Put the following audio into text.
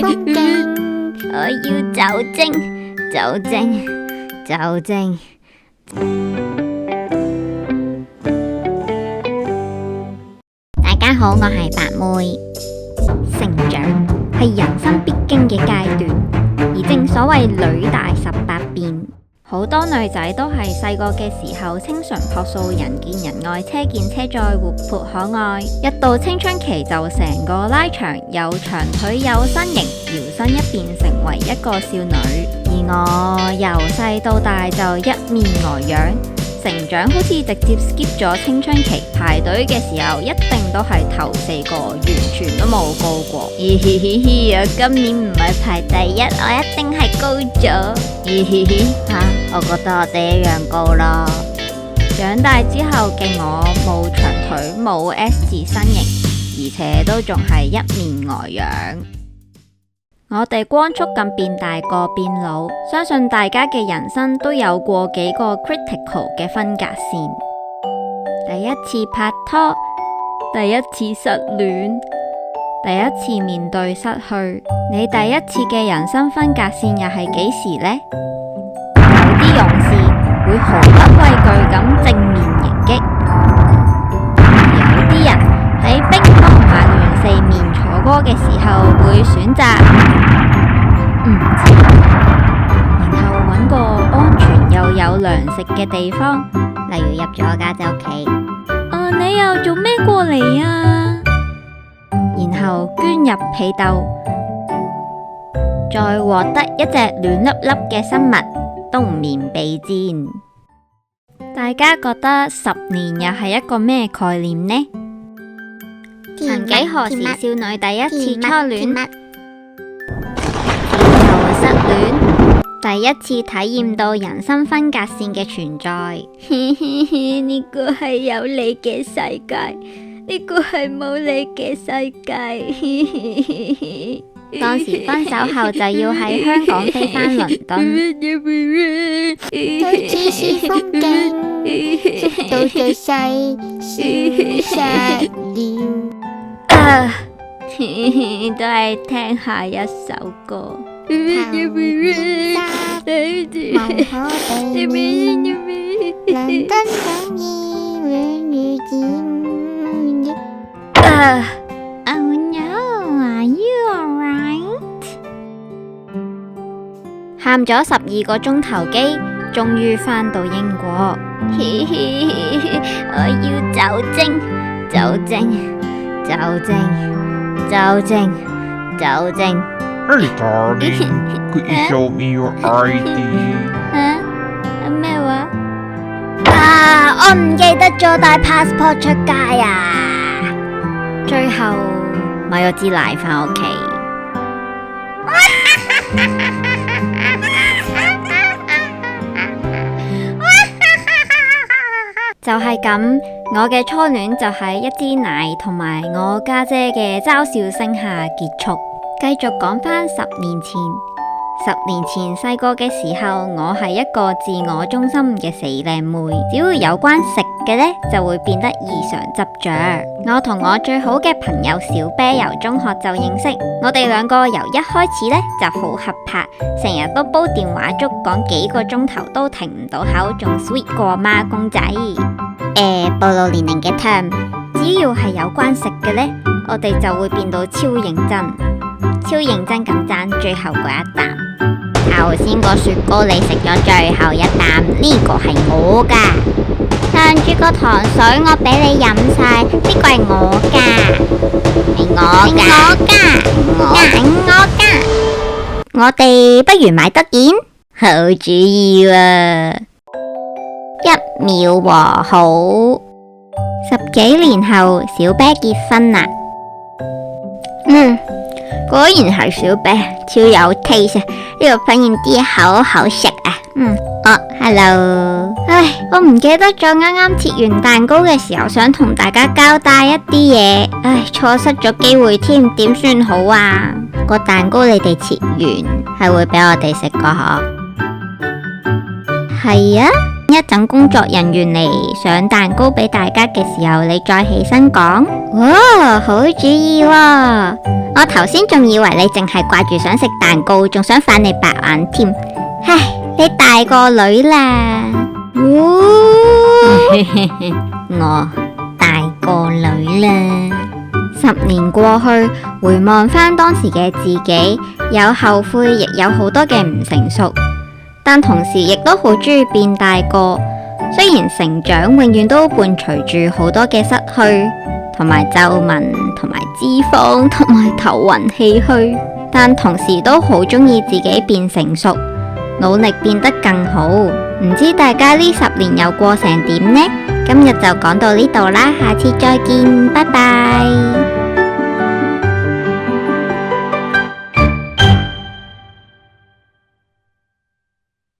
風景。我要酒精，酒精，酒精。大家好，我係白妹。成長係人生必經嘅階段，而正所謂女大18變，好多女仔都係細個嘅時候清純樸素，人見人愛，車見車載，活潑可愛。一到青春期就成個拉長，有長腿有身形，搖身一變成為一個少女。而我由細到大就一面呆樣，成長好似直接 skip 咗青春期，排隊嘅時候一定都係頭4個，完全都冇高過。嘻嘻嘻嘻，我今年唔係排第一，我一定係高咗。嘻嘻嘻，我覺得我哋一樣高咯。長大之後嘅我冇長腿，冇 S 字身形，而且都仲係一面呆樣。我哋光速咁變大個變老，相信大家嘅人生都有過幾個 critical 嘅分隔線。第一次拍拖，第一次失戀，第一次面對失去。你第一次嘅人生分隔線又係幾時呢？有啲勇士會毫不畏懼咁正面迎擊，有啲人喺兵荒馬亂四面楚歌嘅時候會選擇唔知，然後揾個安全又有糧食嘅地方，例如入咗家姐屋企。你又做咩過嚟啊？然後捐入被竇，再獲得一隻暖粒粒嘅生物冬眠被墊。大家覺得10年又係一個咩概念呢？曾幾何時少女第一次初戀，然後失戀，第一次體驗到人生分隔線嘅存在。呢個係有你嘅世界，呢個係冇你嘅世界。當時分手後就要喺香港飛返倫敦，到處是風景，速度最細，消失了。都係聽下一首歌。無可避免，倫敦想要永遇見。Oh no, are you alright？ 喊咗12個鐘頭機，終於返到英國。我要酒精，酒精，酒精，酒精，酒精。Hey darling, could you show me your ID？ 咩話？我唔記得咗帶 passport 出街啊！最後買咗支奶返屋企。就係咁，我嘅初戀就喺一支奶同埋我家姐嘅嘲笑聲下結束。繼續講返10年前，10年前細個嘅時候，我係一個自我中心嘅死靚妹，只要有關食嘅呢，就會變得異常執着。我同我最好嘅朋友小啤由中學就認識，我哋2個由一開始呢就好合拍，成日都煲電話粥，講幾個鐘頭都停唔到口，仲 sweet 過孖公仔。暴露年齡嘅 term， 只要係有關食嘅呢，我哋就會變到超認真。超認真咁爭最後嗰一啖。頭先個雪糕你食咗最後一啖，呢個係我噶。上住個糖水我俾你飲晒，呢個係我噶，係我噶。我哋不如買多件，好主意啊！1秒和好。10幾年後，小啤結婚啦。果然係小啤，超有 taste，呢個粉圓啲好好食啊。Hello。我唔記得咗啱啱切完蛋糕嘅時候，想同大家交代一啲嘢，錯失咗機會添，點算好啊？個蛋糕你哋切完係會俾我哋食個嗬？係啊，一陣工作人員嚟上蛋糕俾大家嘅時候，你再起身講。哇，好主意喎！我頭先仲以為你淨係掛住想食蛋糕，仲想反你白眼添。唉，你大個女啦，我大個女啦。10年過去，回望返當時嘅自己，有後悔，亦有好多嘅唔成熟，但同時亦都好中意變大個。雖然成長永遠都伴隨住好多嘅失去，同埋皺紋，同埋脂肪，同埋頭暈氣虛，但同時都好中意自己變成熟，努力變得更好。唔知大家呢10年又過成點呢？今日就講到呢度啦，下次再見，拜拜。